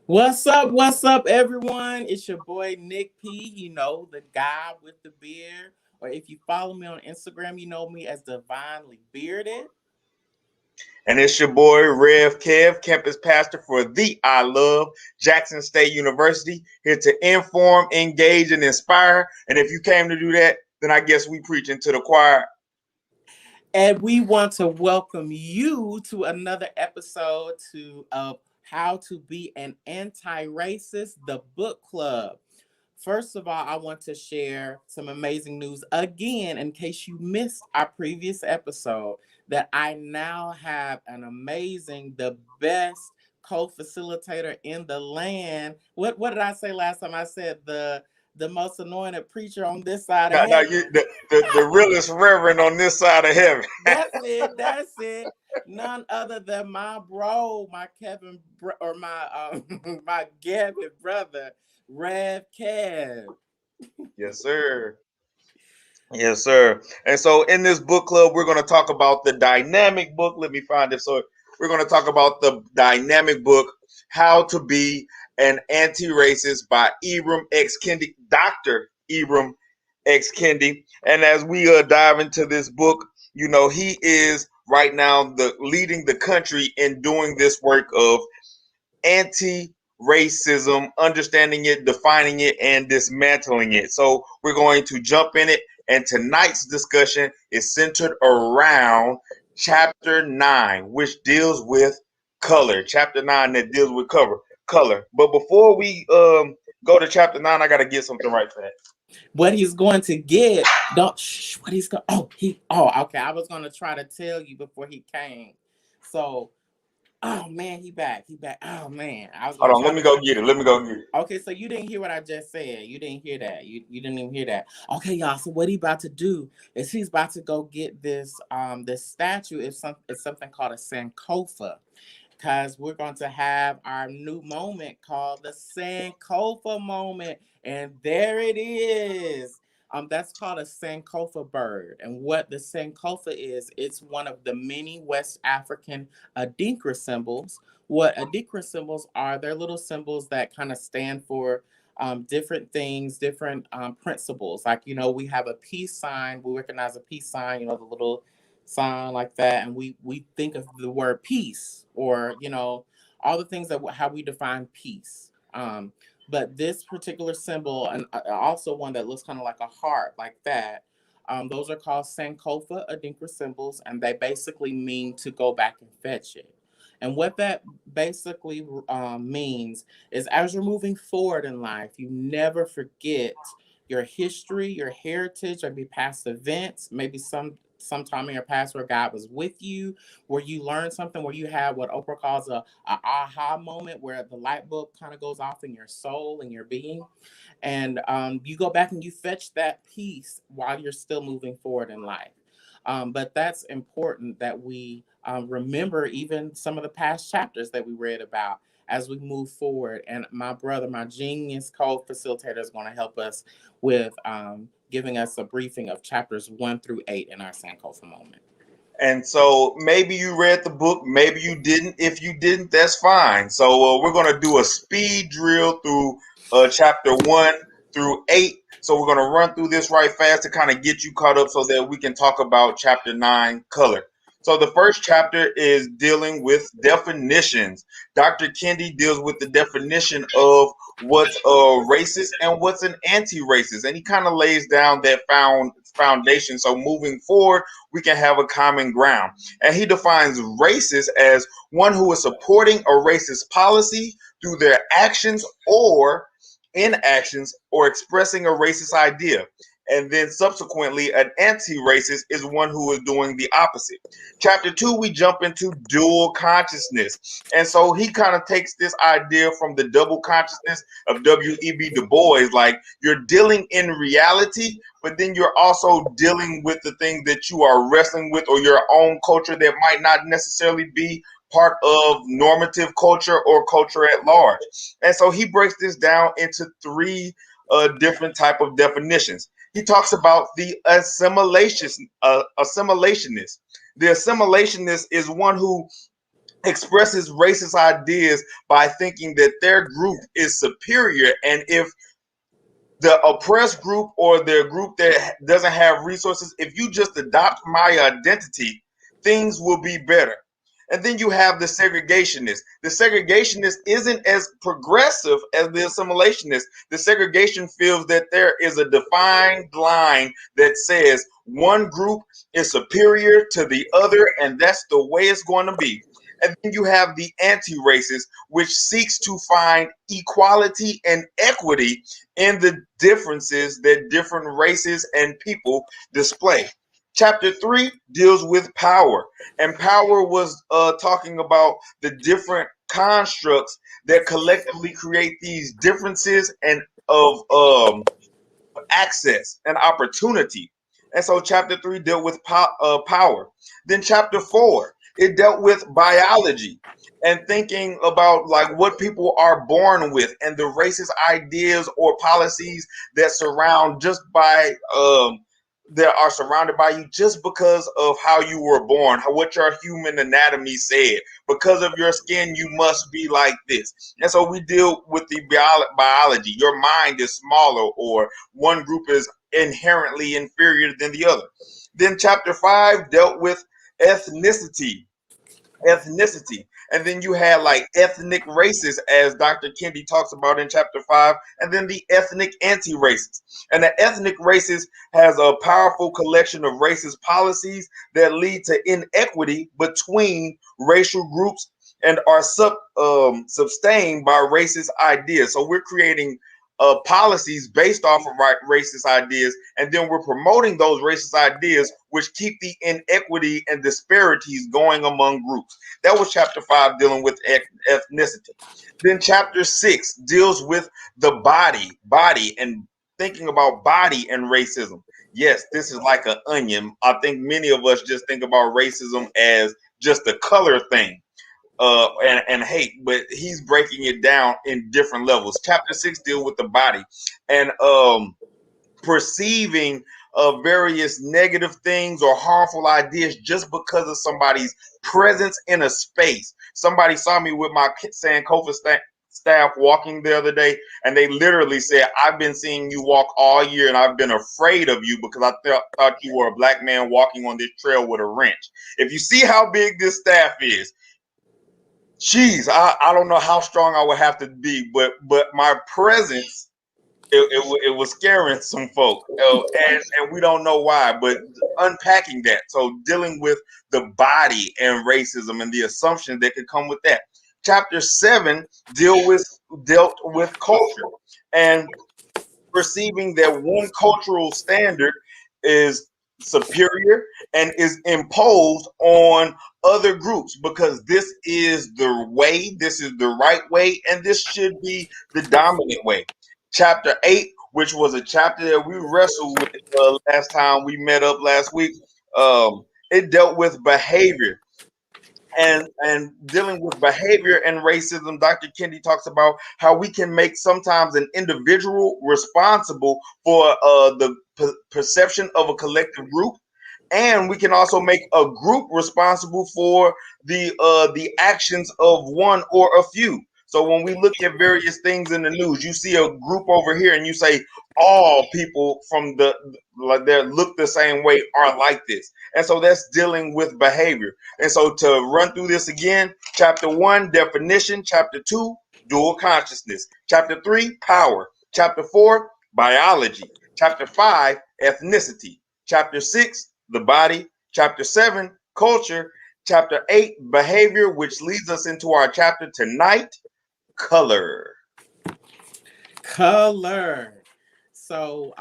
What's up, everyone? It's your boy Nick P. The guy with the beard. Or if you follow me on Instagram, you know me as Divinely Bearded. And it's your boy Rev Kev, campus pastor for the I Love Jackson State University, here to inform, engage, and inspire. And if you came to do that, then I guess we preaching to the choir. And we want to welcome you to another episode of How to Be an Anti-Racist, the book club. First of all, I want to share some amazing news again in case you missed our previous episode that I now have an amazing, the best co-facilitator in the land. What did I say last time? I said the most anointed preacher on this side of Now heaven. the realest reverend on this side of heaven. That's it. That's it. None other than my bro, my or my my Gavin brother, Rev Kev. Yes, sir. Yes, sir. And so in this book club, we're going to talk about the dynamic book. Let me find it. So we're going to talk about the dynamic book, How to Be an Anti-Racist by Ibram X. Kendi, Dr. Ibram X. Kendi. And as we dive into this book, he is right now leading the country in doing this work of anti-racism, understanding it, defining it, and dismantling it. So we're going to jump in it. And tonight's discussion is centered around chapter 9, which deals with color. Chapter 9 that deals with color. But before we go to chapter 9, I gotta get something right for that. What he's going to get, don't what he's going okay. I was gonna try to tell you before he came. So oh man, he back. Oh man. I was Hold gonna on, try let me to go get it. Let me go get it. Okay, so you didn't hear what I just said. You didn't hear that. You didn't even hear that. Okay, y'all. So what he about to do is he's about to go get this statue. It's something called a Sankofa, because we're going to have our new moment called the Sankofa moment, and there it is. That's called a Sankofa bird, and what the Sankofa is, it's one of the many West African Adinkra symbols. What Adinkra symbols are, they're little symbols that kind of stand for different things, different principles. Like, we have a peace sign. We recognize a peace sign, the little sign like that, and we think of the word peace, or all the things that how we define peace. But this particular symbol, and also one that looks kind of like a heart, like that. Those are called Sankofa Adinkra symbols, and they basically mean to go back and fetch it. And what that basically means is, as you're moving forward in life, you never forget your history, your heritage, maybe past events, maybe sometime in your past where God was with you, where you learned something, where you had what Oprah calls a aha moment, where the light bulb kind of goes off in your soul and your being. And you go back and you fetch that peace while you're still moving forward in life. But that's important that we remember even some of the past chapters that we read about as we move forward. And my brother, my genius co-facilitator, is going to help us with giving us a briefing of chapters 1 through 8 in our Sankofa moment. And so maybe you read the book, maybe you didn't. If you didn't, that's fine. So we're going to do a speed drill through chapter 1 through 8. So we're going to run through this right fast to kind of get you caught up so that we can talk about chapter 9, color. So the first chapter is dealing with definitions. Dr. Kendi deals with the definition of what's a racist and what's an anti-racist. And he kind of lays down that foundation. So moving forward, we can have a common ground. And he defines racist as one who is supporting a racist policy through their actions or inactions or expressing a racist idea. And then subsequently, an anti-racist is one who is doing the opposite. Chapter 2, we jump into dual consciousness. And so he kind of takes this idea from the double consciousness of W.E.B. Du Bois, like you're dealing in reality, but then you're also dealing with the things that you are wrestling with or your own culture that might not necessarily be part of normative culture or culture at large. And so he breaks this down into three different type of definitions. He talks about the assimilationist. The assimilationist is one who expresses racist ideas by thinking that their group is superior, and if the oppressed group or the group that doesn't have resources, if you just adopt my identity, things will be better. And then you have the segregationist. The segregationist isn't as progressive as the assimilationist. The segregation feels that there is a defined line that says one group is superior to the other, and that's the way it's going to be. And then you have the anti-racist, which seeks to find equality and equity in the differences that different races and people display. Chapter 3 deals with power, and power was talking about the different constructs that collectively create these differences and of access and opportunity. And so chapter 3 dealt with power. Then chapter 4, it dealt with biology and thinking about like what people are born with and the racist ideas or policies that surround just by that are surrounded by you just because of how you were born, what your human anatomy said. Because of your skin, you must be like this. And so we deal with the biology. Your mind is smaller, or one group is inherently inferior than the other. Then chapter 5 dealt with ethnicity ethnicity. And then you had like ethnic races, as Dr. Kendi talks about in chapter 5, and then the ethnic anti-racists. And the ethnic races has a powerful collection of racist policies that lead to inequity between racial groups and are sustained by racist ideas. So we're creating policies based off of racist ideas, and then we're promoting those racist ideas, which keep the inequity and disparities going among groups. That was chapter 5, dealing with ethnicity. Then chapter 6 deals with the body, and thinking about body and racism. Yes, this is like an onion. I think many of us just think about racism as just a color thing and hate, but he's breaking it down in different levels. Chapter 6 deal with the body and perceiving various negative things or harmful ideas just because of somebody's presence in a space. Somebody saw me with my Sankofa staff walking the other day, and they literally said, I've been seeing you walk all year, and I've been afraid of you because I thought you were a black man walking on this trail with a wrench. If you see how big this staff is, geez, I don't know how strong I would have to be, but my presence, it was scaring some folk, and we don't know why. But unpacking that, so dealing with the body and racism and the assumptions that could come with that. Chapter 7 dealt with culture and perceiving that one cultural standard is superior and is imposed on other groups because this is the way, this is the right way, and this should be the dominant way. Chapter 8, which was a chapter that we wrestled with last time we met up last week, it dealt with behavior and dealing with behavior and racism. Dr. Kendi talks about how we can make sometimes an individual responsible for the perception of a collective group, and we can also make a group responsible for the actions of one or a few. So when we look at various things in the news, you see a group over here, and you say all people from the like that look the same way are like this, and so that's dealing with behavior. And so to run through this again: chapter 1, definition; chapter 2, dual consciousness; chapter 3, power; chapter 4, biology; chapter 5, ethnicity; chapter 6, the body; chapter 7, culture; chapter 8, behavior, which leads us into our chapter tonight, color. Color. So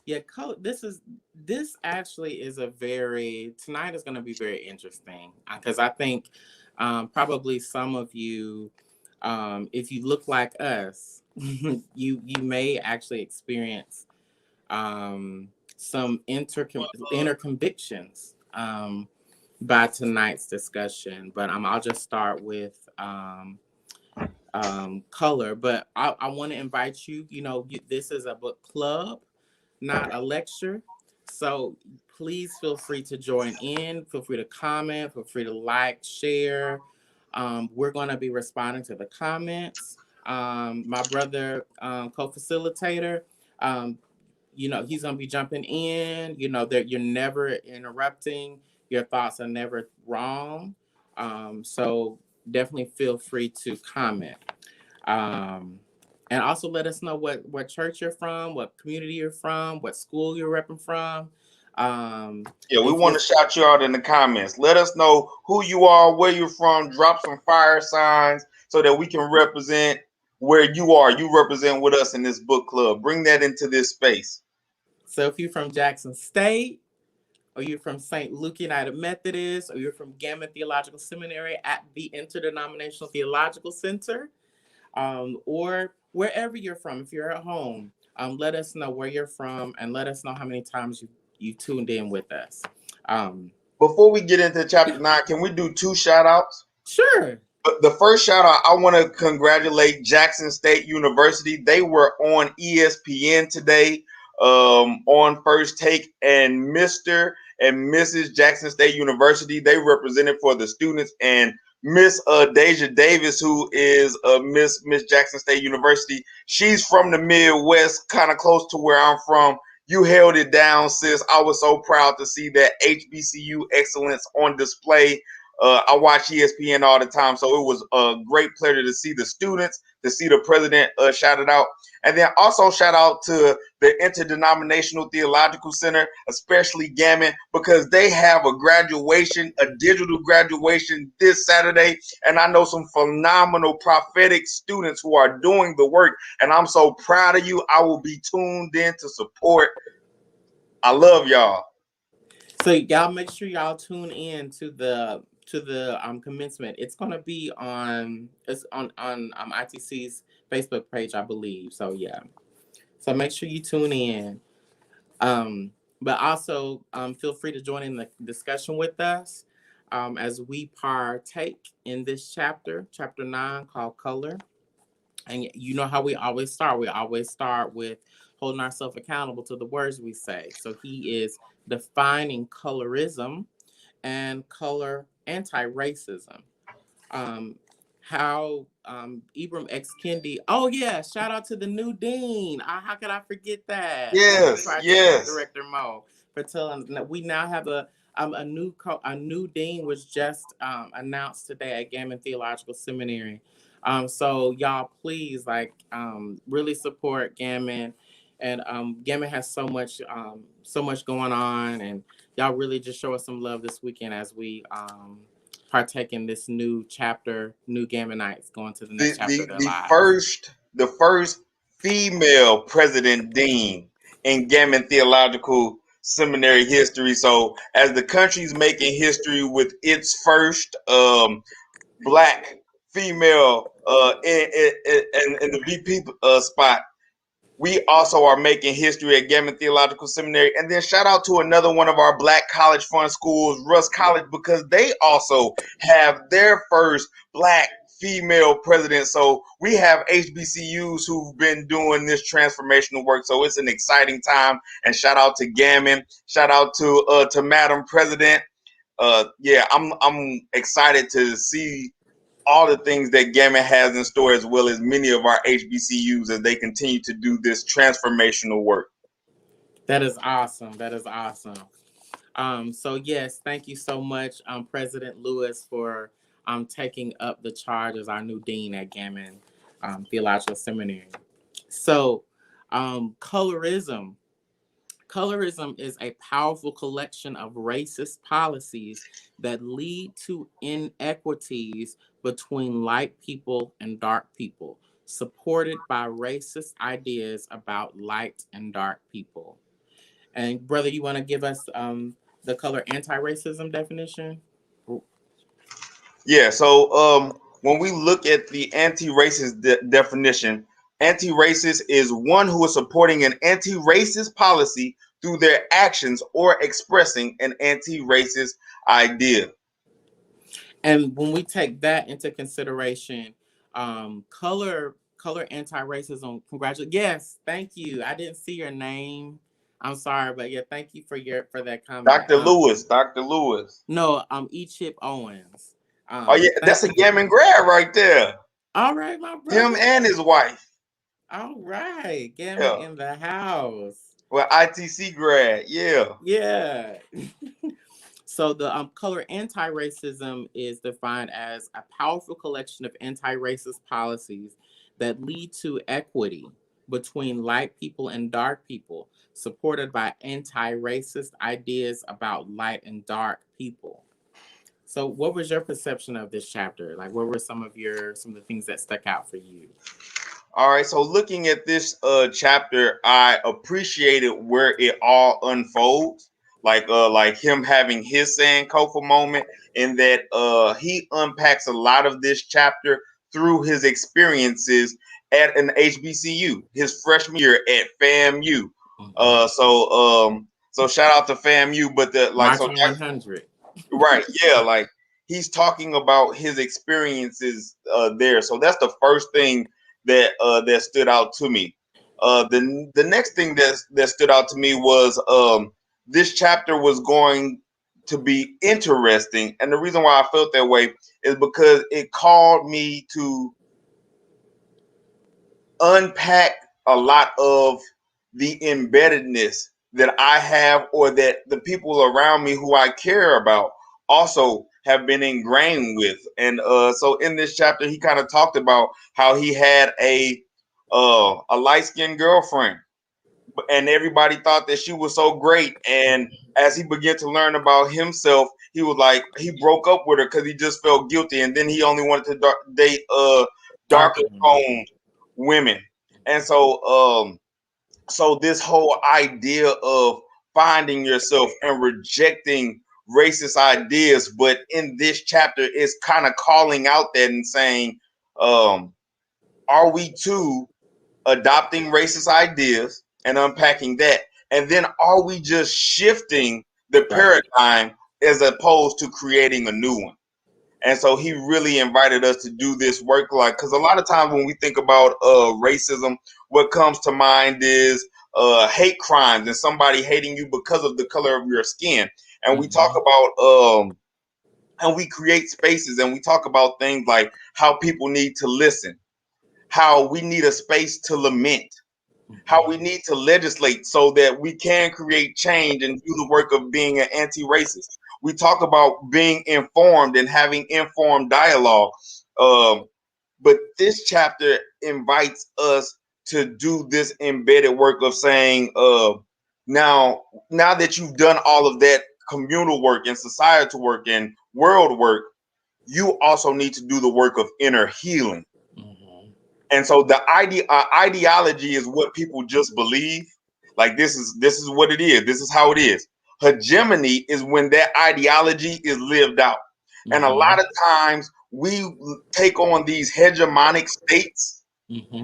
yeah, this actually is a very tonight is going to be very interesting because I think probably some of you, if you look like us, you may actually experience some inner convictions by tonight's discussion. But I'll just start with color. But I want to invite you. This is a book club, not a lecture. So please feel free to join in. Feel free to comment. Feel free to like, share. We're going to be responding to the comments. My brother, co-facilitator, um, he's going to be jumping in. That you're never interrupting. Your thoughts are never wrong. So definitely feel free to comment. And also let us know what church you're from, what community you're from, what school you're repping from. Yeah, we If want you're to shout you out in the comments. Let us know who you are, where you're from. Drop some fire signs so that we can represent where you are. You represent with us in this book club. Bring that into this space. So if you're from Jackson State, or you're from St. Luke United Methodist, or you're from Gammon Theological Seminary at the Interdenominational Theological Center, or wherever you're from, if you're at home, let us know where you're from and let us know how many times you tuned in with us. Before we get into chapter 9, can we do 2 shout outs? Sure. The first shout out, I want to congratulate Jackson State University. They were on ESPN today on First Take, and Mr. and Mrs. Jackson State University, they represented for the students, and Miss Deja Davis, who is Miss Jackson State University. She's from the Midwest, kind of close to where I'm from. You held it down, sis. I was so proud to see that HBCU excellence on display. I watch ESPN all the time, so it was a great pleasure to see the students, to see the president shouted out. And then also shout out to the Interdenominational Theological Center, especially Gammon, because they have a graduation, a digital graduation this Saturday. And I know some phenomenal prophetic students who are doing the work. And I'm so proud of you. I will be tuned in to support. I love y'all. So y'all make sure y'all tune in to the commencement. It's gonna be on ITC's Facebook page, I believe. So yeah. So make sure you tune in. But also feel free to join in the discussion with us as we partake in this chapter 9, called Color. And you know how we always start. We always start with holding ourselves accountable to the words we say. So he is defining colorism and color anti-racism. How Ibram X. Kendi. Oh yeah, shout out to the new dean. How could I forget that? Thank you, Project Director Mo, for telling that we now have a new dean was just announced today at Gammon Theological Seminary. So y'all please really support Gammon, and Gammon has so much going on, and y'all really just show us some love this weekend as we partake in this new chapter, new Gammonites going to the next chapter of their lives. The first female president dean in Gammon Theological Seminary history. So as the country's making history with its first black female in the VP spot, we also are making history at Gammon Theological Seminary. And then shout out to another one of our Black College Fund schools, Russ College, because they also have their first Black female president. So we have HBCUs who've been doing this transformational work. So it's an exciting time. And shout out to Gammon. Shout out to Madam President. I'm excited to see all the things that Gammon has in store, as well as many of our HBCUs as they continue to do this transformational work. That is awesome. That is awesome. So yes, thank you so much, President Lewis, for taking up the charge as our new dean at Gammon Theological Seminary. So, colorism. Colorism is a powerful collection of racist policies that lead to inequities between light people and dark people, supported by racist ideas about light and dark people. And brother, you want to give us the color anti-racism definition? Yeah, so when we look at the anti-racist definition, anti-racist is one who is supporting an anti-racist policy through their actions or expressing an anti-racist idea. And when we take that into consideration, color anti-racism, congratulations. Yes, thank you. I didn't see your name. I'm sorry, but yeah, thank you for that comment. Dr. Lewis, Dr. Lewis. No, E. Chip Owens. Oh yeah, Thank that's a you for Gammon grab right there. all right, my Him brother. and his wife. All right, Gammon Yeah. in the house. Well, ITC grad. Yeah. Yeah. So the color anti-racism is defined as a powerful collection of anti-racist policies that lead to equity between light people and dark people, supported by anti-racist ideas about light and dark people. So what was your perception of this chapter? Like what were some of the things that stuck out for you? All right. So looking at this chapter, I appreciated where it all unfolds. Like him having his Sankofa moment, in that he unpacks a lot of this chapter through his experiences at an HBCU, his freshman year at FAMU. Mhm. So shout out to FAMU, but the like so Marching 100. right, yeah, like he's talking about his experiences there. So that's the first thing that stood out to me. The next thing that stood out to me was this chapter was going to be interesting, and the reason why I felt that way is because it called me to unpack a lot of the embeddedness that I have, or that the people around me who I care about also have been ingrained with. And so in this chapter, he kind of talked about how he had a light skinned girlfriend, and everybody thought that she was so great. And as he began to learn about himself, he was like, he broke up with her because he just felt guilty, and then he only wanted to date darker Darker women. toned women. And so this whole idea of finding yourself and rejecting racist ideas, but in this chapter is kind of calling out that and saying, um, are we too adopting racist ideas and unpacking that? And then are we just shifting the Right. paradigm as opposed to creating a new one? And so he really invited us to do this work, like, because a lot of times when we think about racism, what comes to mind is hate crimes and somebody hating you because of the color of your skin. And we talk Hmm. about and we create spaces and we talk about things like how people need to listen, how we need a space to lament, how we need to legislate so that we can create change and do the work of being an anti-racist. We talk about being informed and having informed dialogue. Um, but this chapter invites us to do this embedded work of saying, now, now that you've done all of that communal work and societal work and world work, you also need to do the work of inner healing. Hmm. And so the ideology is what people just believe. Like this is what it is. This is how it is. Hegemony is when that ideology is lived out. And a Hmm. lot of times we take on these hegemonic states Hmm.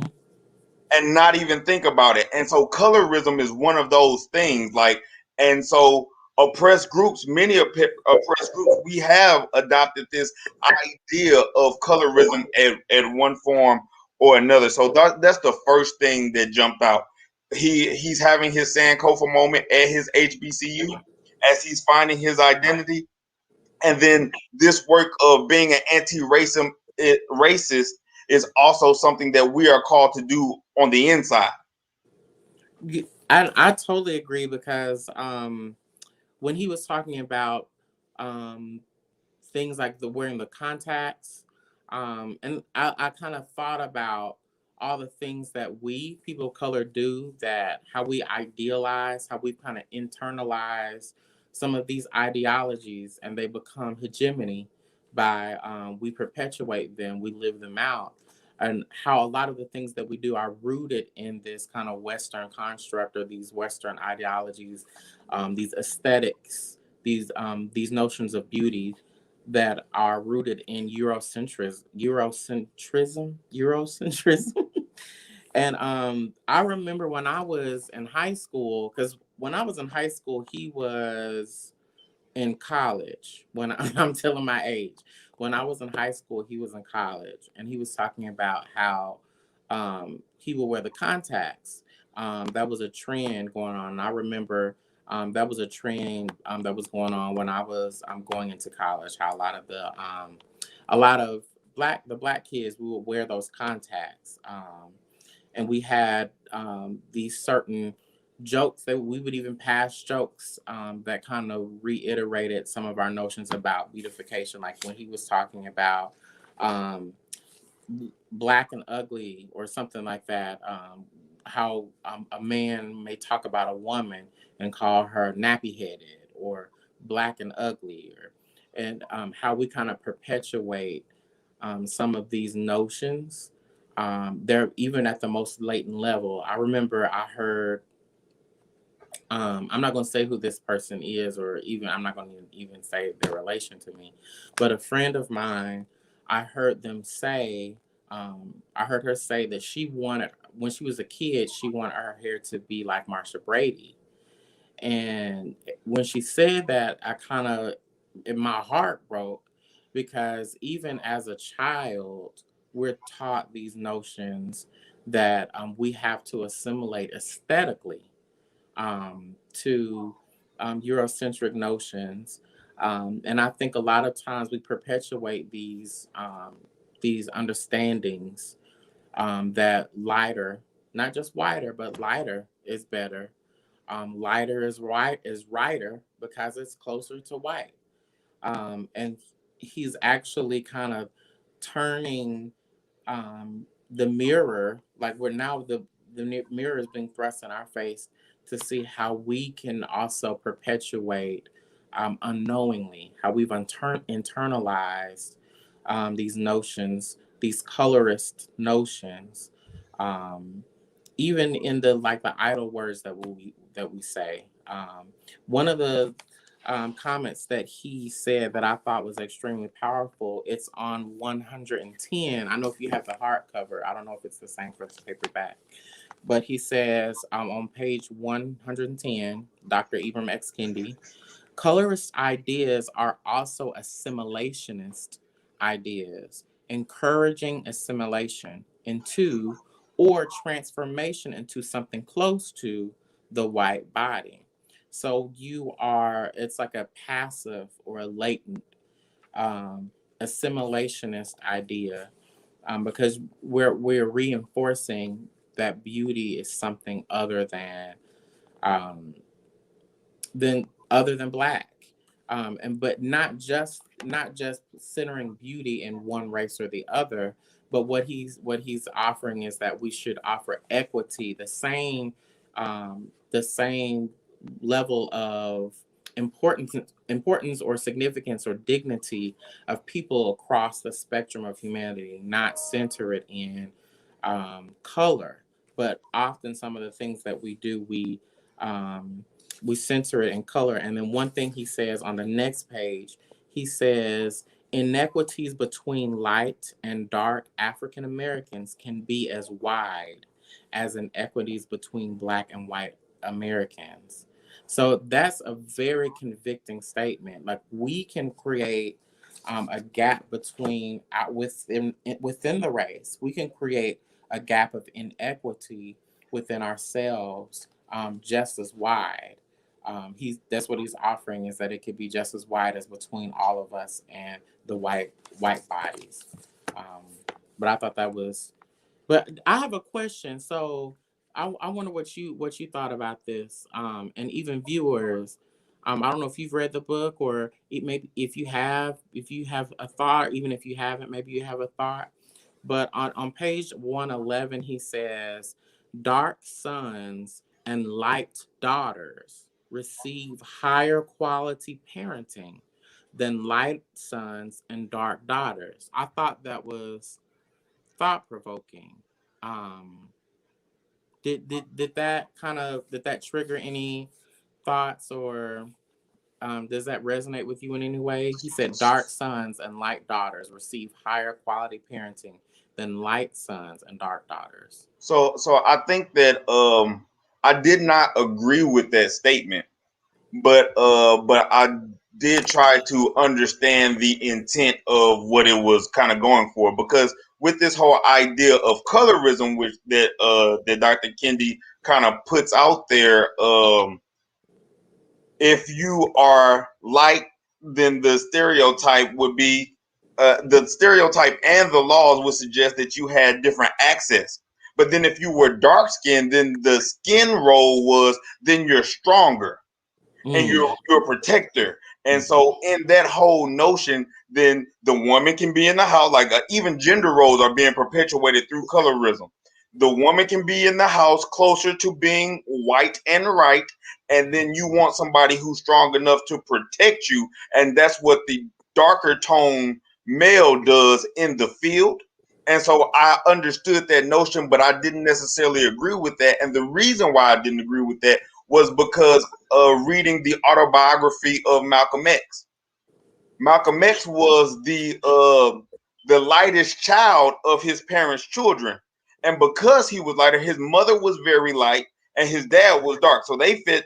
and not even think about it. And so colorism is one of those things. Like, and so oppressed groups, many oppressed groups, we have adopted this idea of colorism at one form or another. So that's the first thing that jumped out. He's having his Sankofa moment at his HBCU as he's finding his identity, and then this work of being an racist is also something that we are called to do on the inside. I totally agree because when he was talking about um, things like the wearing the contacts, and I kind of thought about all the things that we people of color do, that how we idealize, how we kind of internalize some of these ideologies, and they become hegemony by we perpetuate them, we live them out, and how a lot of the things that we do are rooted in this kind of Western construct or these Western ideologies, these aesthetics, these notions of beauty that are rooted in Eurocentrism. And I remember when I was in high school, because when I was in high school, he was in college. When I'm telling my age, when I was in high school, he was in college, and he was talking about how he would wear the contacts. that was a trend going on. And I remember that was a trend that was going on when I was going into college. How a lot of black kids, we would wear those contacts, and we had these certain jokes that we would even pass jokes that kind of reiterated some of our notions about beautification, like when he was talking about um, black and ugly or something like that. How a man may talk about a woman and call her nappy headed or black and ugly, and how we kind of perpetuate some of these notions. They're even at the most latent level. I remember I heard, I'm not going to say who this person is, or even I'm not going to even say their relation to me, but a friend of mine, I heard them say, I heard her say that she wanted, when she was a kid, she wanted her hair to be like Marsha Brady. And when she said that, I kind of, my heart broke, because even as a child, we're taught these notions that we have to assimilate aesthetically to Eurocentric notions. And I think a lot of times we perpetuate these understandings that lighter, not just whiter, but lighter is better. Lighter is righter because it's closer to white. And he's actually kind of turning the mirror, like we're now the mirror is being thrust in our face to see how we can also perpetuate unknowingly how we've internalized these notions, these colorist notions, um, even in the like the idle words that we say. One of the comments that he said that I thought was extremely powerful. It's on 110. I know if you have the hardcover, I don't know if it's the same for the paperback, but he says on page 110, Dr. Ibram X. Kendi, colorist ideas are also assimilationist ideas, encouraging assimilation into or transformation into something close to the white body. So it's like a passive or a latent um, assimilationist idea, because we're reinforcing that beauty is something um, other than black, and but not just centering beauty in one race or the other, but what he's offering is that we should offer equity, the same level of importance or significance or dignity of people across the spectrum of humanity, not center it in color, but often some of the things that we do, um, we center it in color. And then one thing he says on the next page, he says inequities between light and dark African Americans can be as wide as inequities between black and white Americans. So that's a very convicting statement. Like we can create a gap between within the race. We can create a gap of inequity within ourselves, just as wide. That's what he's offering, is that it could be just as wide as between all of us and the white bodies. Um, but I thought that was. But I have a question. So I wonder what you thought about this, and even viewers. I don't know if you've read the book, or maybe if you have a thought, even if you haven't, maybe you have a thought. But on page 111, he says, dark sons and light daughters receive higher quality parenting than light sons and dark daughters. I thought that was thought provoking. Um, did that trigger any thoughts, or does that resonate with you in any way? He said dark sons and light daughters receive higher quality parenting than light sons and dark daughters. So I think that I did not agree with that statement, but I did try to understand the intent of what it was kind of going for, because with this whole idea of colorism, which that Dr. Kendi kind of puts out there, if you are light, then the stereotype would be the stereotype and the laws would suggest that you had different access. But then if you were dark skinned, then the skin role was then you're stronger and you're a protector. And so in that whole notion, then the woman can be in the house, like even gender roles are being perpetuated through colorism. The woman can be in the house closer to being white and right, and then you want somebody who's strong enough to protect you, and that's what the darker tone male does in the field. And so I understood that notion, but I didn't necessarily agree with that. And the reason why I didn't agree with that was because of reading the autobiography of Malcolm X. Malcolm X was the lightest child of his parents' children, and because he was lighter, his mother was very light, and his dad was dark, so they fit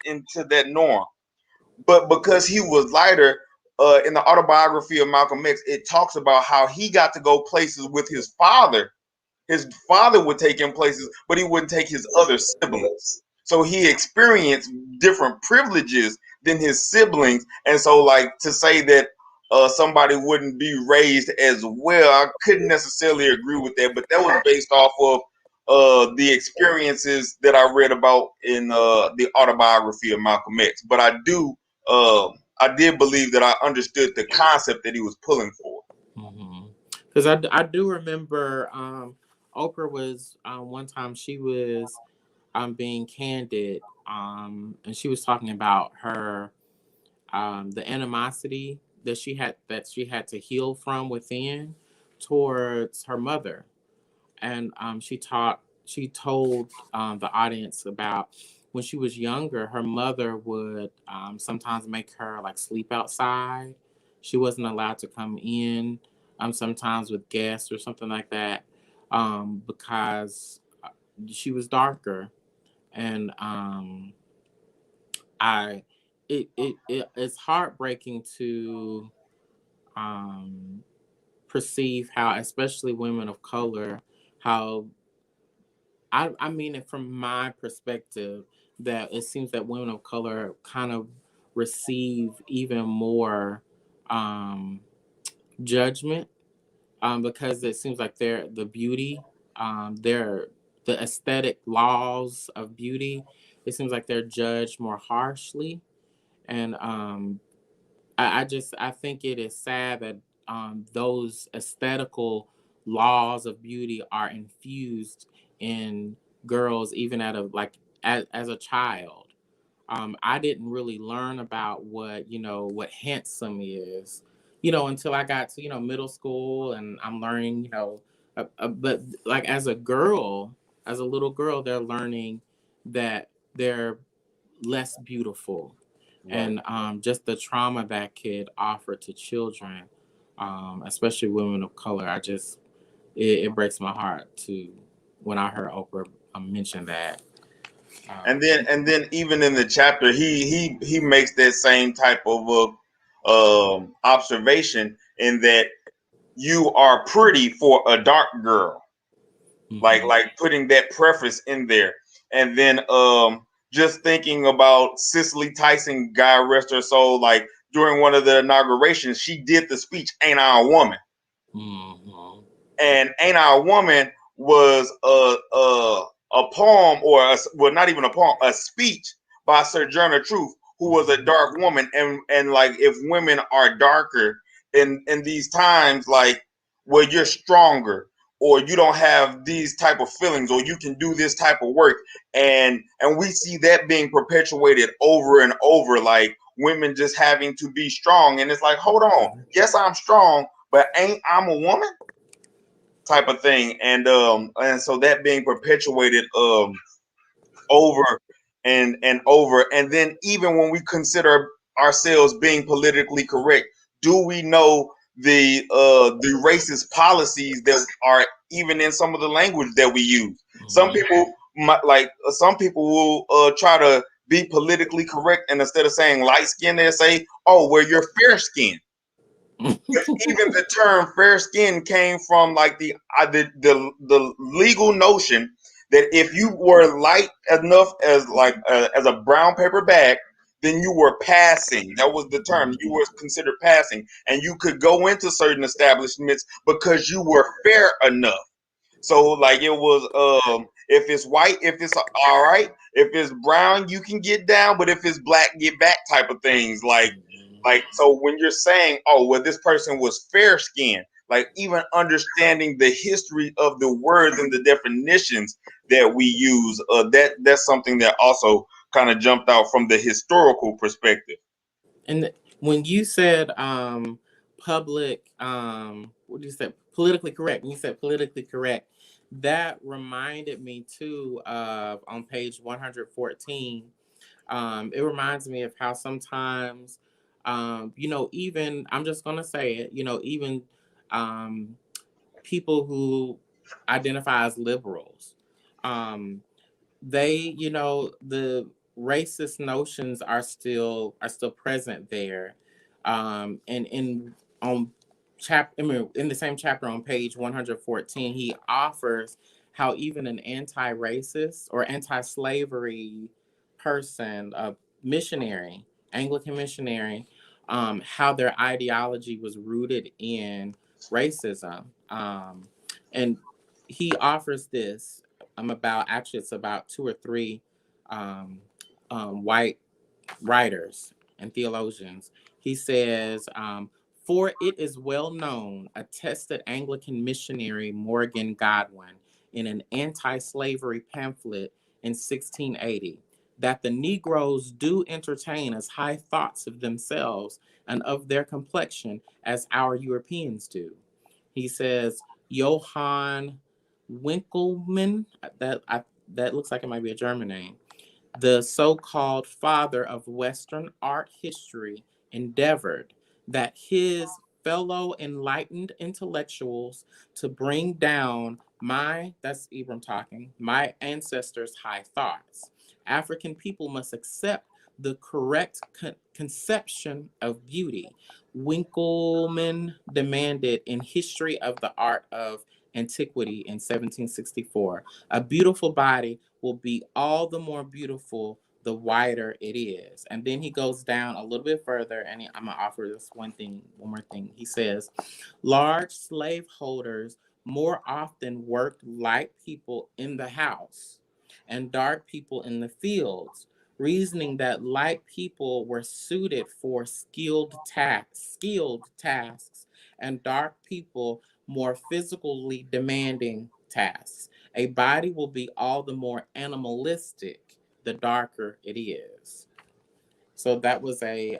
into that norm. But because he was lighter, in the autobiography of Malcolm X, it talks about how he got to go places with his father. His father would take him places, but he wouldn't take his other siblings. So he experienced different privileges than his siblings. And so, like, to say that somebody wouldn't be raised as well, I couldn't necessarily agree with that. But that was based off of the experiences that I read about in the autobiography of Malcolm X. But I did believe that I understood the concept that he was pulling for. Because I do remember Oprah was one time she was being candid, and she was talking about her the animosity that she had to heal from within towards her mother, and she told the audience about when she was younger, her mother would sometimes make her like sleep outside. She wasn't allowed to come in sometimes with guests or something like that because she was darker. And it's heartbreaking to perceive how, especially women of color, how I mean it from my perspective, that it seems that women of color kind of receive even more judgment because it seems like the beauty, the aesthetic laws of beauty, it seems like they're judged more harshly. And I think it is sad that those aesthetical laws of beauty are infused in girls even at a like as a child. I didn't really learn about what handsome is, until I got to middle school, and I'm learning, but like as a girl, as a little girl, they're learning that they're less beautiful, and just the trauma that could offer to children, especially women of color. It breaks my heart to when I heard Oprah mention that. And then even in the chapter, he makes that same type of observation in that you are pretty for a dark girl, like putting that preface in there. And then just thinking about Cicely Tyson, God rest her soul, like during one of the inaugurations, she did the speech, "Ain't I a Woman?" And "Ain't I a Woman" was a poem, or well, not even a poem, a speech by Sojourner Truth, who was a dark woman. And like, if women are darker in these times, like where you're stronger, or you don't have these type of feelings, or you can do this type of work, and we see that being perpetuated over and over, like women just having to be strong. And it's like, hold on, yes, I'm strong, but ain't I'm a woman? Type of thing. And so that being perpetuated over and over. And then even when we consider ourselves being politically correct, do we know the racist policies that are even in some of the language that we use? Some people some people will try to be politically correct, and instead of saying light skin, they say, "Oh, well, you're fair skinned." if even the term fair skin came from like the legal notion that if you were light enough as a brown paper bag, then you were passing. That was the term. You were considered passing, and you could go into certain establishments because you were fair enough. So like it was if it's white, if it's all right, if it's brown, you can get down, but if it's black, get back type of things. Like so when you're saying, oh well, this person was fair skinned, like even understanding the history of the words and the definitions that we use, that's something that also kind of jumped out from the historical perspective. And when you said public, what do you say? Politically correct. When you said politically correct, that reminded me too of on page 114. It reminds me of how sometimes, even I'm just gonna say it, even um, people who identify as liberals, um, the racist notions are still present there, and in the same chapter on page 114, he offers how even an anti-racist or anti-slavery person, a missionary, Anglican missionary, how their ideology was rooted in racism, and he offers this. It's about two or three um, white writers and theologians. He says, for it is well known, attested Anglican missionary Morgan Godwin in an anti-slavery pamphlet in 1680, that the Negroes do entertain as high thoughts of themselves and of their complexion as our Europeans do. He says, Johann Winkelmann, that looks like it might be a German name, the so-called father of Western art history, endeavored that his fellow enlightened intellectuals to bring down that's Ibram talking, my ancestors' high thoughts. African people must accept the correct conception of beauty. Winkelmann demanded in History of the Art of Antiquity in 1764. A beautiful body will be all the more beautiful the wider it is. And then he goes down a little bit further, and I'm gonna offer this one more thing. He says, large slaveholders more often worked light people in the house and dark people in the fields, reasoning that light people were suited for skilled tasks, and dark people more physically demanding tasks. A body will be all the more animalistic the darker it is. So that was a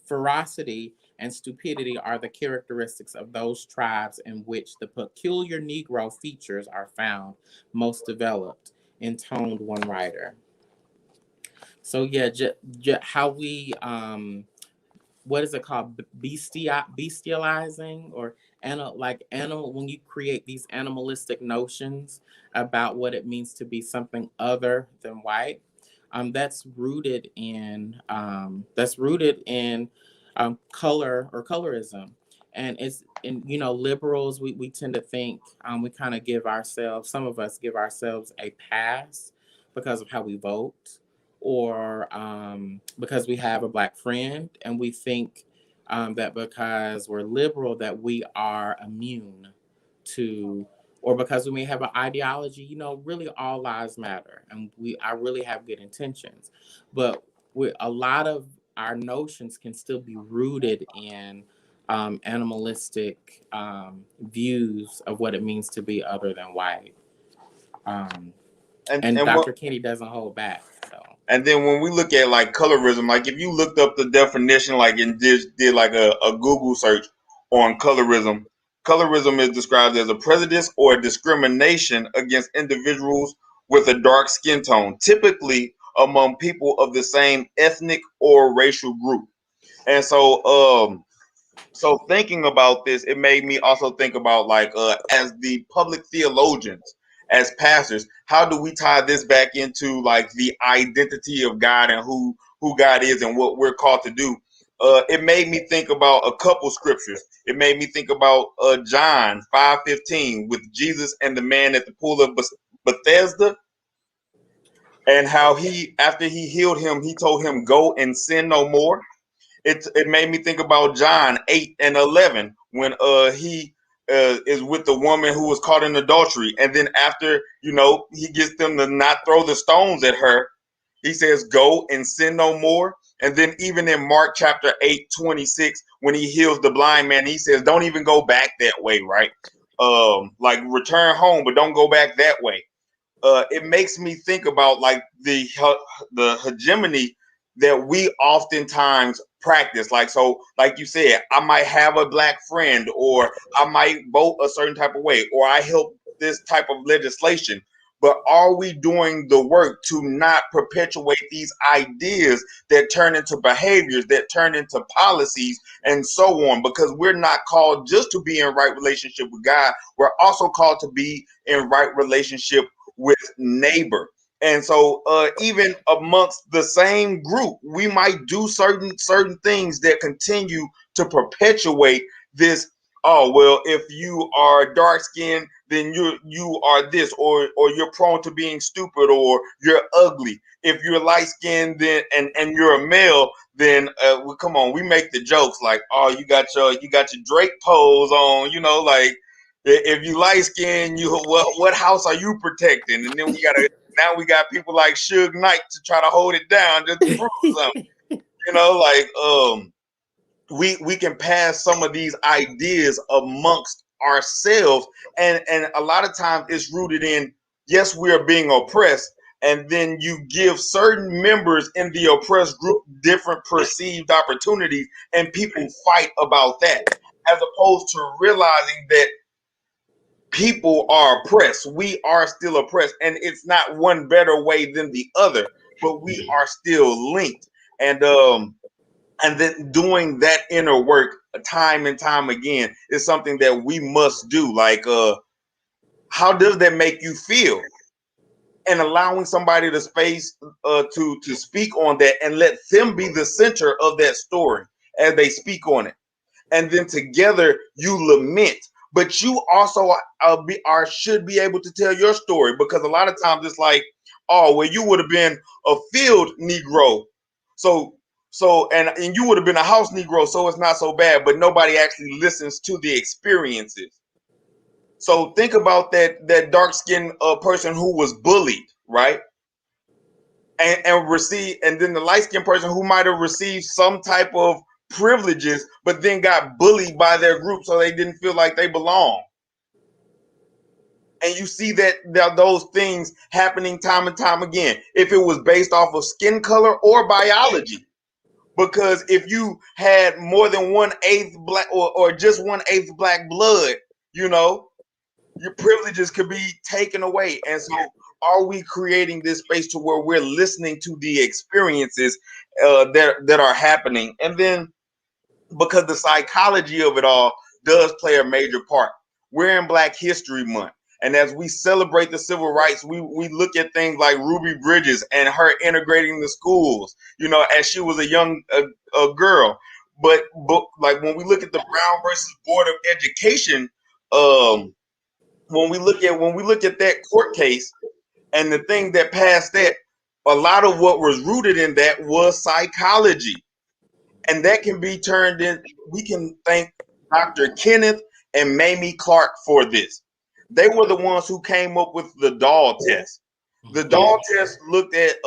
ferocity and stupidity are the characteristics of those tribes in which the peculiar Negro features are found most developed, intoned one writer. So yeah, how we what is it called, bestializing, or animal, when you create these animalistic notions about what it means to be something other than white. That's rooted in color or colorism. And it's in liberals, we tend to think, we kind of give ourselves, some of us give ourselves a pass because of how we vote, or because we have a black friend, and we think that because we're liberal that we are immune to, or because we may have an ideology, really all lives matter, and I really have good intentions, but a lot of our notions can still be rooted in animalistic views of what it means to be other than white. Um, and And what Dr. Kenny doesn't hold back. So. And then when we look at like colorism, like if you looked up the definition, like and did like a Google search on colorism, colorism is described as a prejudice or a discrimination against individuals with a dark skin tone, typically among people of the same ethnic or racial group. And so thinking about this, it made me also think about like as the public theologians, as pastors, how do we tie this back into like the identity of God and who God is and what we're called to do? it made me think about a couple scriptures. It made me think about John 5:15 with Jesus and the man at the pool of Bethesda, and how he, after he healed him, he told him, "Go and sin no more." It made me think about John 8:11 when he is with the woman who was caught in adultery, and then after he gets them to not throw the stones at her, he says, "Go and sin no more." And then even in Mark chapter 8:26, when he heals the blind man, he says, "Don't even go back that way," right? Like return home, but don't go back that way. It makes me think about like the hegemony that we oftentimes practice. Like, so like you said, I might have a black friend, or I might vote a certain type of way, or I help this type of legislation. But are we doing the work to not perpetuate these ideas that turn into behaviors, that turn into policies, and so on? Because we're not called just to be in right relationship with God. We're also called to be in right relationship with neighbor. And so even amongst the same group, we might do certain things that continue to perpetuate this. Oh, well, if you are dark skinned, then you are this, or you're prone to being stupid, or you're ugly. If you're light skinned, then and you're a male, then well, come on, we make the jokes like, oh, you got your Drake pose on, like if you light skinned, you what house are you protecting? And then we got people like Suge Knight to try to hold it down just to prove something. We can pass some of these ideas amongst ourselves, and a lot of times it's rooted in, yes, we are being oppressed, and then you give certain members in the oppressed group different perceived opportunities, and people fight about that, as opposed to realizing that people are oppressed. We are still oppressed, and it's not one better way than the other, but we are still linked. And then doing that inner work time and time again is something that we must do. Like, how does that make you feel? And allowing somebody the space to speak on that, and let them be the center of that story as they speak on it. And then together you lament. But you also should be able to tell your story, because a lot of times it's like, oh, well, you would have been a field Negro, and you would have been a house Negro, so it's not so bad. But nobody actually listens to the experiences. So think about that dark skinned person who was bullied, right? And then the light skinned person who might have received some type of privileges, but then got bullied by their group, so they didn't feel like they belong. And you see that those things happening time and time again, if it was based off of skin color or biology. Because if you had more than 1/8 black, or just 1/8 black blood, your privileges could be taken away. And so, are we creating this space to where we're listening to the experiences that are happening? And then, because the psychology of it all does play a major part. We're in Black History Month, and as we celebrate the civil rights, we look at things like Ruby Bridges and her integrating the schools, as she was a young girl. But like when we look at the Brown versus Board of Education, when we look at that court case and the thing that passed that, a lot of what was rooted in that was psychology. And that can be turned in. We can thank Dr. Kenneth and Mamie Clark for this. They were the ones who came up with the doll test. The doll test looked at,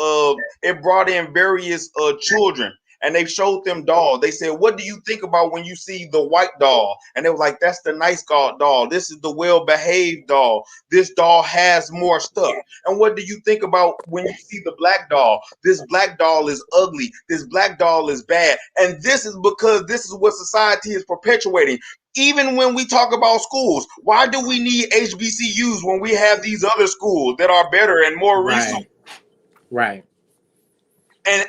it brought in various children, and they showed them dolls. They said, what do you think about when you see the white doll? And they were like, that's the nice doll. This is the well-behaved doll. This doll has more stuff. And what do you think about when you see the black doll? This black doll is ugly. This black doll is bad. And this is because this is what society is perpetuating. Even when we talk about schools, why do we need HBCUs when we have these other schools that are better and more resources? Right. And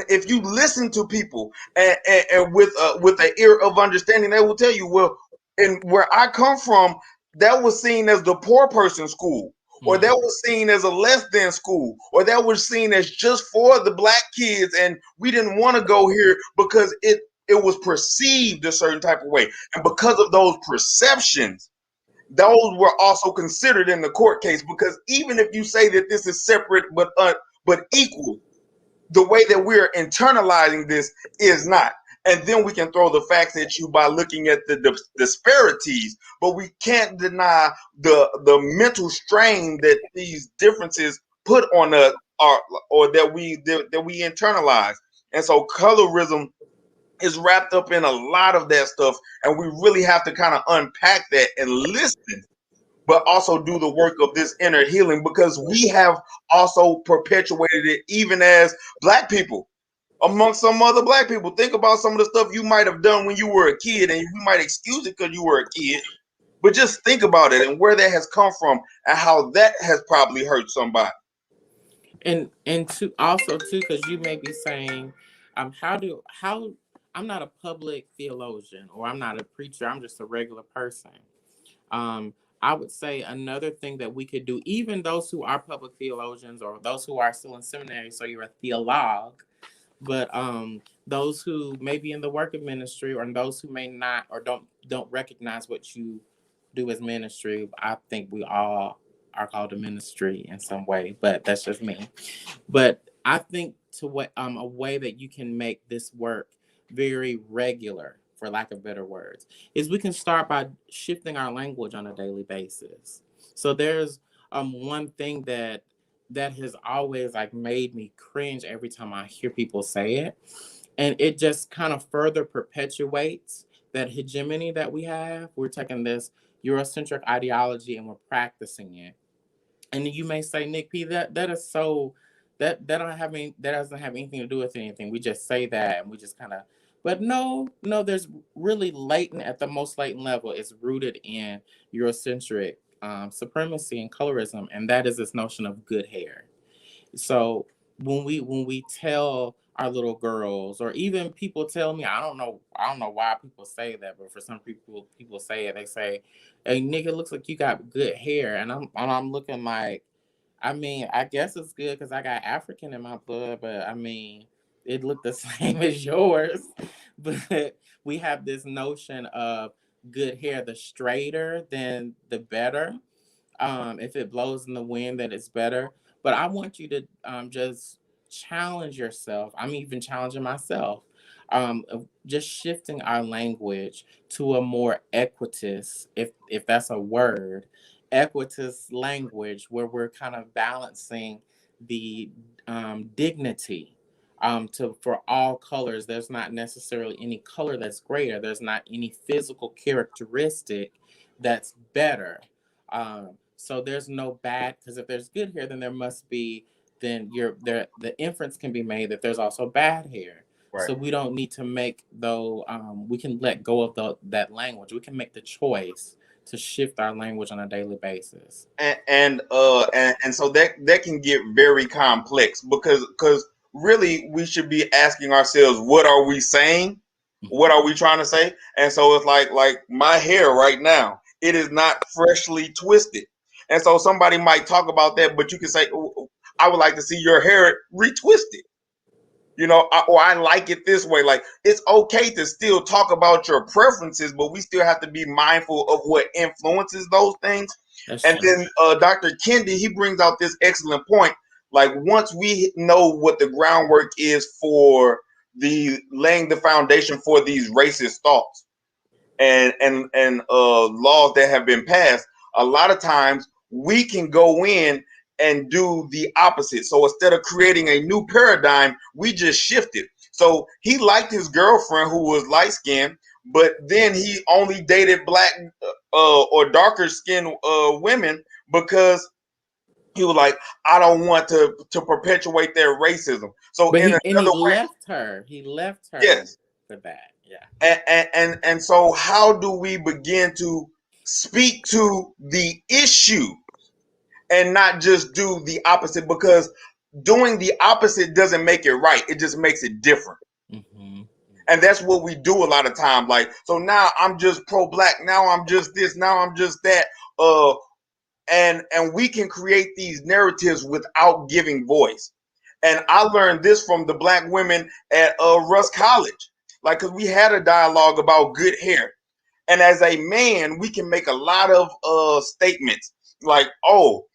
if you listen to people and with an ear of understanding, they will tell you, well, and where I come from, that was seen as the poor person's school. or that was seen as a less than school, or that was seen as just for the black kids, and we didn't want to go here because it was perceived a certain type of way. And because of those perceptions, those were also considered in the court case, because even if you say that this is separate but equal, the way that we're internalizing this is not. And then we can throw the facts at you by looking at the disparities, but we can't deny the mental strain that these differences put on us, or that we internalize. And so colorism is wrapped up in a lot of that stuff, and we really have to kind of unpack that and listen, but also do the work of this inner healing, because we have also perpetuated it even as black people amongst some other black people. Think about some of the stuff you might have done when you were a kid, and you might excuse it because you were a kid, but just think about it and where that has come from and how that has probably hurt somebody. And to also too, because you may be saying, how I'm not a public theologian, or I'm not a preacher, I'm just a regular person. um I would say another thing that we could do, even those who are public theologians or those who are still in seminary, so you're a theologue, but those who may be in the work of ministry, or those who may not, or don't recognize what you do as ministry. I think we all are called to ministry in some way, but that's just me. But I think to what a way that you can make this work very regular, for lack of better words, is we can start by shifting our language on a daily basis. So there's one thing that has always like made me cringe every time I hear people say it. And it just kind of further perpetuates that hegemony that we have. We're taking this Eurocentric ideology and we're practicing it. And you may say, Nick P, that is so that doesn't have anything to do with anything. We just say that and we just kind of, but no, there's really latent, at the most latent level, it's rooted in Eurocentric supremacy and colorism, and that is this notion of good hair. So when we tell our little girls, or even people tell me, I don't know why people say that, but for some people say it. They say, "Hey, nigga, looks like you got good hair," and I'm looking like, I mean, I guess it's good because I got African in my blood, but I mean, it looked the same as yours. But we have this notion of good hair, the straighter, then the better. If it blows in the wind, then it's better. But I want you to just challenge yourself. I'm even challenging myself. Of just shifting our language to a more equitous, if that's a word, equitous language, where we're kind of balancing the dignity, to for all colors. There's not necessarily any color that's greater. There's not any physical characteristic that's better. So there's no bad, because if there's good hair, then there must be, then you're there. The inference can be made that there's also bad hair. Right. So we don't need to make, though. We can let go of that language. We can make the choice to shift our language on a daily basis. And so that can get very complex, because really we should be asking ourselves, what are we saying? What are we trying to say? And so it's like my hair right now, it is not freshly twisted. And so somebody might talk about that, but you can say, "Oh, I would like to see your hair retwisted." Or I like it this way. Like, it's okay to still talk about your preferences, but we still have to be mindful of what influences those things. That's And true. then Dr. Kendi, he brings out this excellent point. Like, once we know what the groundwork is for the laying the foundation for these racist thoughts and laws that have been passed, a lot of times we can go in and do the opposite. So instead of creating a new paradigm, we just shifted. So he liked his girlfriend who was light skinned, but then he only dated black or darker skinned women, because he was like, I don't want to perpetuate their racism. So But in he another way, left her. He left her yes. for that. Yeah. And so how do we begin to speak to the issue and not just do the opposite? Because doing the opposite doesn't make it right. It just makes it different. Mm-hmm. And that's what we do a lot of time. Like, so now I'm just pro-black. Now I'm just this. Now I'm just that. and we can create these narratives without giving voice. And I learned this from the black women at Russ College, like, because we had a dialogue about good hair. And as a man, we can make a lot of statements like, "Oh,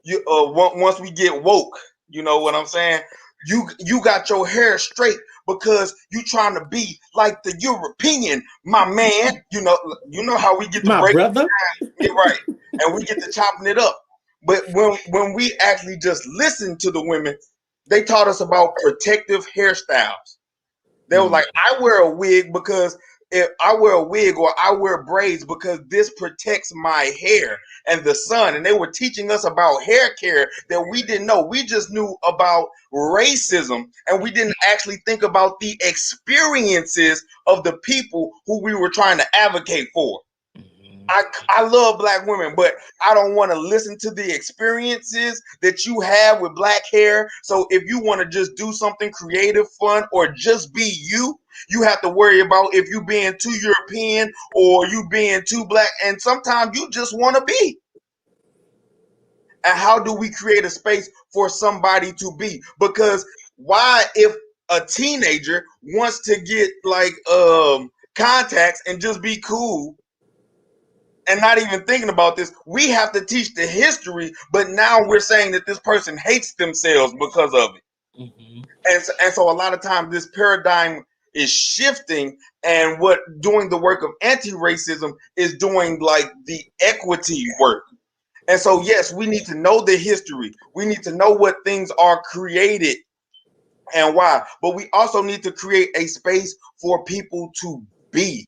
you once we get woke, you know what I'm saying? You got your hair straight because you trying to be like the European, my man. You know how we get to My break brother. it right, and we get to chopping it up. But when we actually just listen to the women, they taught us about protective hairstyles. They were like, I wear a wig because if I wear a wig or I wear braids because this protects my hair and the sun. And they were teaching us about hair care that we didn't know. We just knew about racism, and we didn't actually think about the experiences of the people who we were trying to advocate for. I love black women, but I don't want to listen to the experiences that you have with black hair. So if you want to just do something creative, fun, or just be you, you have to worry about if you being too European or you being too black. And sometimes you just want to be. And how do we create a space for somebody to be? Because why, if a teenager wants to get like contacts and just be cool, and not even thinking about this, we have to teach the history, but now we're saying that this person hates themselves because of it. Mm-hmm. And so a lot of times this paradigm is shifting, and what doing the work of anti-racism is doing like the equity work. And so, yes, we need to know the history. We need to know what things are created and why, but we also need to create a space for people to be.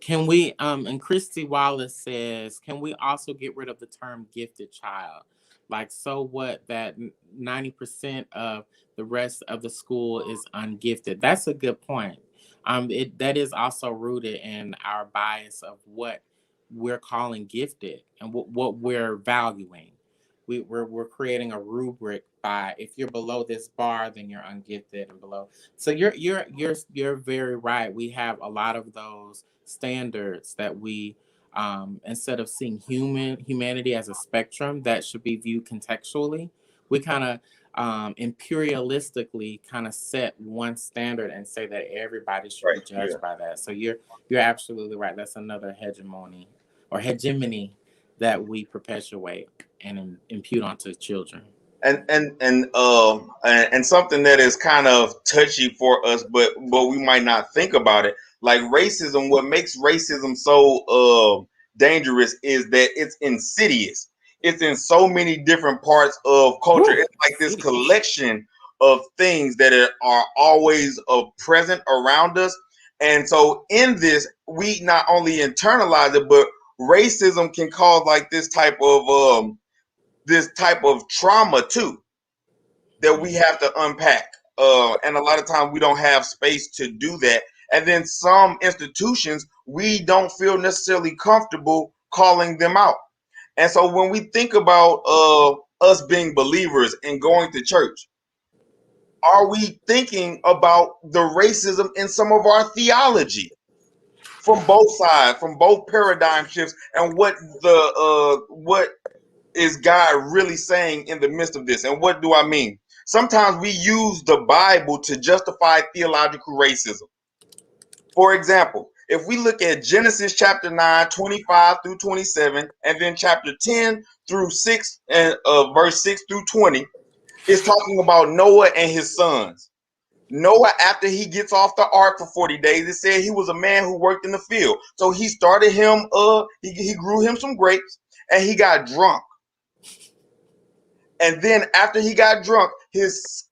Can we, and Christy Wallace says, can we also get rid of the term gifted child? Like, so what that 90% of the rest of the school is ungifted? That's a good point. That is also rooted in our bias of what we're calling gifted and what we're valuing. We're creating a rubric by, if you're below this bar, then you're ungifted, and below. So you're very right. We have a lot of those standards that we, instead of seeing humanity as a spectrum that should be viewed contextually, we kind of imperialistically kind of set one standard and say that everybody should be judged by that. So you're absolutely right. That's another hegemony or hegemony that we perpetuate and impute onto children. And something that is kind of touchy for us, but we might not think about it. Like racism, what makes racism so dangerous is that it's insidious. It's in so many different parts of culture. Woo, it's like this collection of things that are always present around us. And so in this, we not only internalize it, but racism can cause like this type of trauma too that we have to unpack. And a lot of times we don't have space to do that. And then some institutions, we don't feel necessarily comfortable calling them out. And so when we think about us being believers and going to church, are we thinking about the racism in some of our theology from both sides, from both paradigm shifts, and what is God really saying in the midst of this? And what do I mean? Sometimes we use the Bible to justify theological racism. For example, if we look at Genesis chapter 9, 25 through 27, and then chapter 10 through 6, and verse 6 through 20, it's talking about Noah and his sons. Noah, after he gets off the ark for 40 days, it said he was a man who worked in the field. So he started him, he grew him some grapes, and he got drunk. And then after he got drunk, his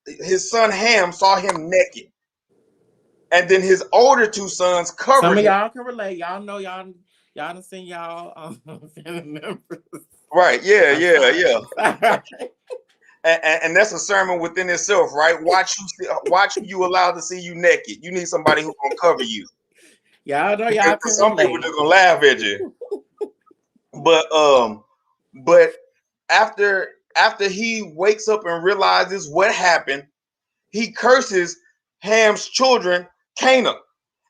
son Ham saw him naked. And then his older two sons covered Some of him. y'all can relate. Y'all know y'all done seen y'all family members. Right, yeah. And that's a sermon within itself, right? Watch you allowed to see you naked. You need somebody who's gonna cover you. Y'all know y'all can Some relate. people are gonna laugh at you. But after he wakes up and realizes what happened, he curses Ham's children, Canaan.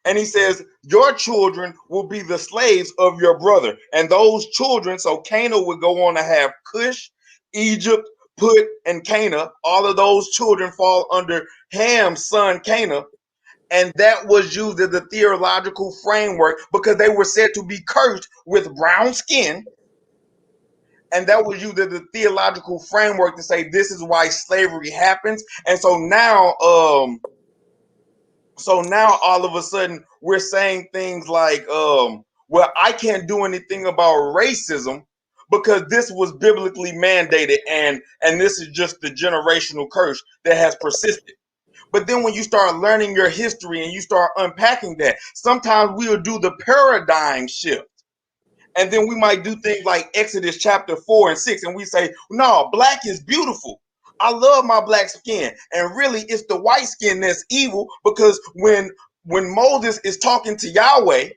And he says, your children will be the slaves of your brother. And those children, so Canaan would go on to have Cush, Egypt, Put, and Canaan. All of those children fall under Ham's son Canaan. And that was used as the theological framework because they were said to be cursed with brown skin. And that was used as the theological framework to say this is why slavery happens. And so now all of a sudden we're saying things like, well, I can't do anything about racism because this was biblically mandated, and this is just the generational curse that has persisted. But then when you start learning your history and you start unpacking that, sometimes we'll do the paradigm shift. And then we might do things like Exodus chapter 4 and 6, and we say, no, black is beautiful. I love my black skin. And really, it's the white skin that's evil, because when Moses is talking to Yahweh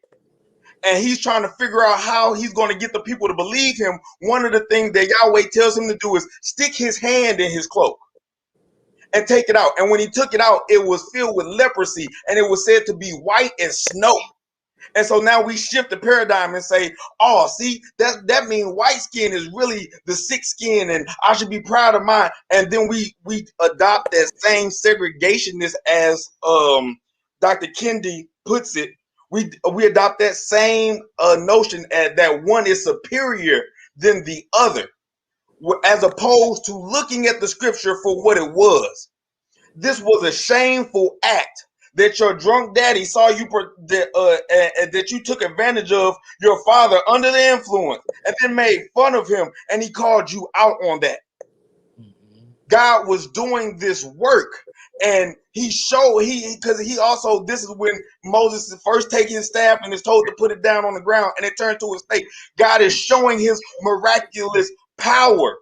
and he's trying to figure out how he's going to get the people to believe him, one of the things that Yahweh tells him to do is stick his hand in his cloak and take it out. And when he took it out, it was filled with leprosy, and it was said to be white as snow. And so now we shift the paradigm and say, oh, see, that means white skin is really the sick skin, and I should be proud of mine. And then we adopt that same segregationist, as Dr. Kendi puts it. We adopt that same notion that one is superior than the other, as opposed to looking at the scripture for what it was. This was a shameful act that your drunk daddy saw you that you took advantage of your father under the influence, and then made fun of him, and he called you out on that. God was doing this work, and because he also, this is when Moses is first taking his staff and is told to put it down on the ground, and it turned to a snake. God is showing his miraculous power.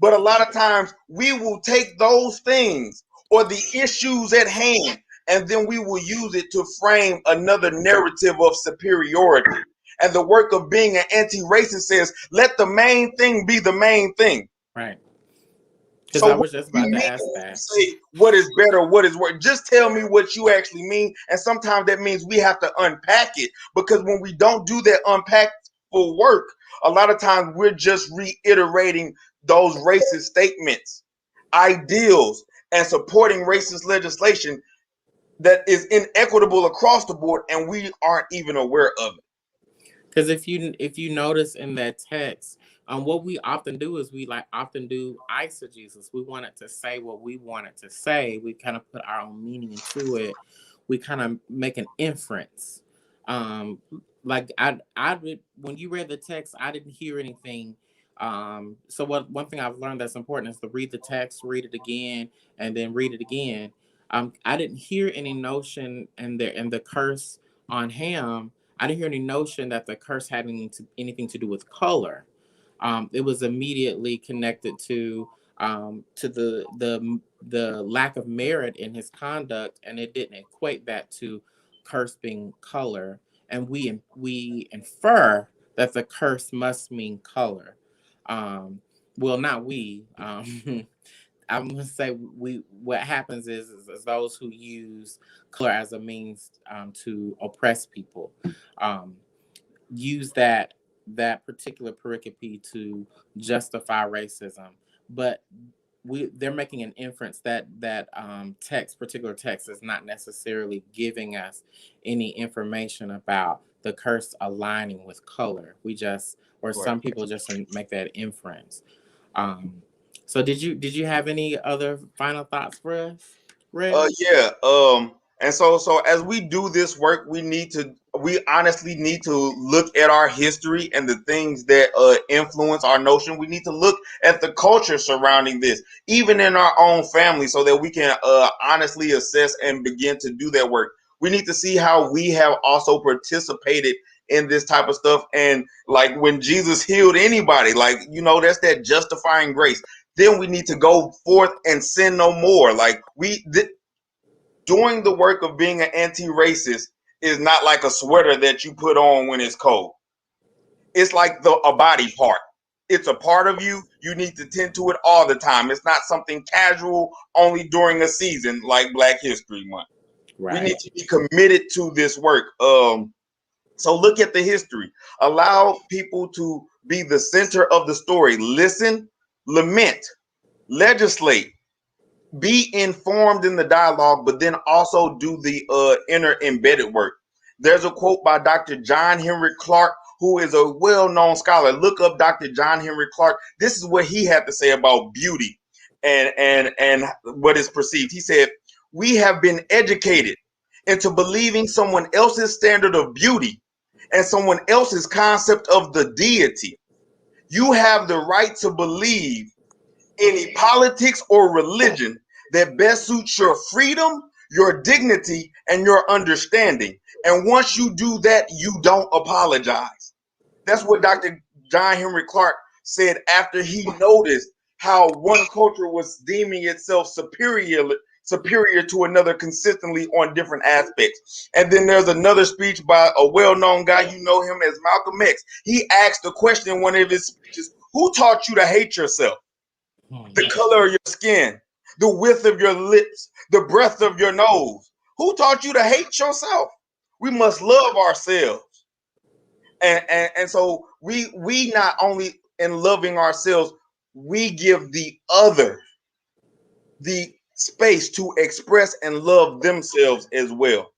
But a lot of times we will take those things or the issues at hand, and then we will use it to frame another narrative of superiority. And the work of being an anti-racist says, let the main thing be the main thing. Right. Because So I was just about to ask that. Say what is better, what is worse. Just tell me what you actually mean. And sometimes that means we have to unpack it, because when we don't do that unpackful work, a lot of times we're just reiterating those racist statements, ideals, and supporting racist legislation that is inequitable across the board, and we aren't even aware of it. Because if you notice in that text, what we often do is we often do eisegesis. We want it to say what we want it to say. We kind of put our own meaning into it. We kind of make an inference. Like when you read the text, I didn't hear anything. So one thing I've learned that's important is to read the text, read it again, and then read it again. I didn't hear any notion in the curse on Ham. I didn't hear any notion that the curse had anything to do with color. It was immediately connected to the lack of merit in his conduct, and it didn't equate that to curse being color. And we infer that the curse must mean color. Well, not we. I'm gonna say what happens is those who use color as a means to oppress people use that particular pericope to justify racism, but they're making an inference that particular text is not necessarily giving us any information about the curse aligning with color. Some people just make that inference. So did you have any other final thoughts for us, Red? Yeah. And so as we do this work, we honestly need to look at our history and the things that influence our notion. We need to look at the culture surrounding this, even in our own family, so that we can honestly assess and begin to do that work. We need to see how we have also participated in this type of stuff. And like when Jesus healed anybody, that's that justifying grace. Then we need to go forth and sin no more. Doing the work of being an anti-racist is not like a sweater that you put on when it's cold. It's like a body part. It's a part of you. You need to tend to it all the time. It's not something casual only during a season like Black History Month. We Right. need to be committed to this work. So look at the history. Allow people to be the center of the story. Listen, lament, legislate, be informed in the dialogue, but then also do the inner embedded work. There's a quote by Dr. John Henry Clark, who is a well-known scholar. Look up Dr. John Henry Clark. This is what he had to say about beauty and what is perceived. He said, "We have been educated into believing someone else's standard of beauty and someone else's concept of the deity. You have the right to believe any politics or religion that best suits your freedom, your dignity, and your understanding. And once you do that, you don't apologize." That's what Dr. John Henry Clark said after he noticed how one culture was deeming itself superior to another consistently on different aspects. And then there's another speech by a well-known guy, you know him as Malcolm X. He asked the question in one of his speeches, who taught you to hate yourself? The color of your skin, the width of your lips, the breadth of your nose. Who taught you to hate yourself? We must love ourselves. And so we not only in loving ourselves, we give the other the space to express and love themselves as well.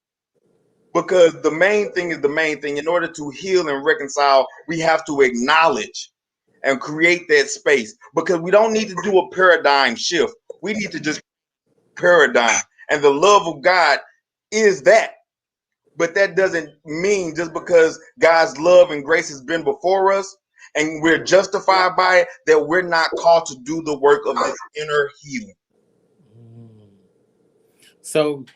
Because the main thing is the main thing. In order to heal and reconcile, we have to acknowledge and create that space, because we don't need to do a paradigm shift. We need to just paradigm. And the love of God is that. But that doesn't mean just because God's love and grace has been before us and we're justified by it, that we're not called to do the work of this inner healing. So,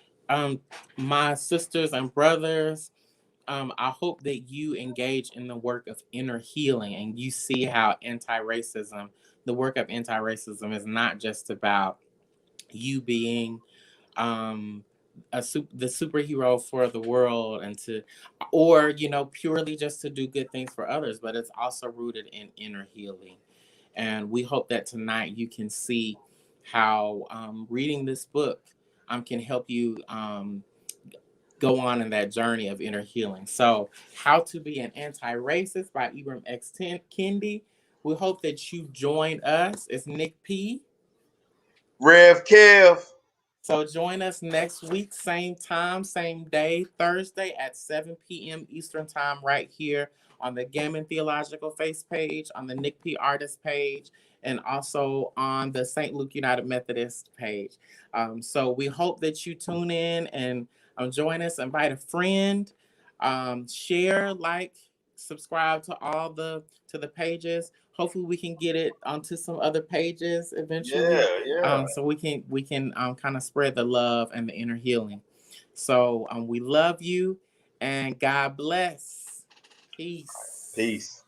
my sisters and brothers, I hope that you engage in the work of inner healing and you see how the work of anti-racism is not just about you being the superhero for the world or purely just to do good things for others, but it's also rooted in inner healing. And we hope that tonight you can see how reading this book can help you go on in that journey of inner healing. So, How to Be an Anti-Racist by Ibram X. Kendi. We hope that you join us. It's Nick P. Rev Kev. So join us next week, same time, same day, Thursday at 7 p.m. Eastern Time, right here on the Gammon Theological Face page, on the Nick P. Artist page, and also on the St. Luke United Methodist page. So we hope that you tune in and join us. Invite a friend, share, like, subscribe to the pages. Hopefully, we can get it onto some other pages eventually. Yeah. So we can kind of spread the love and the inner healing. So we love you and God bless. Peace. Peace.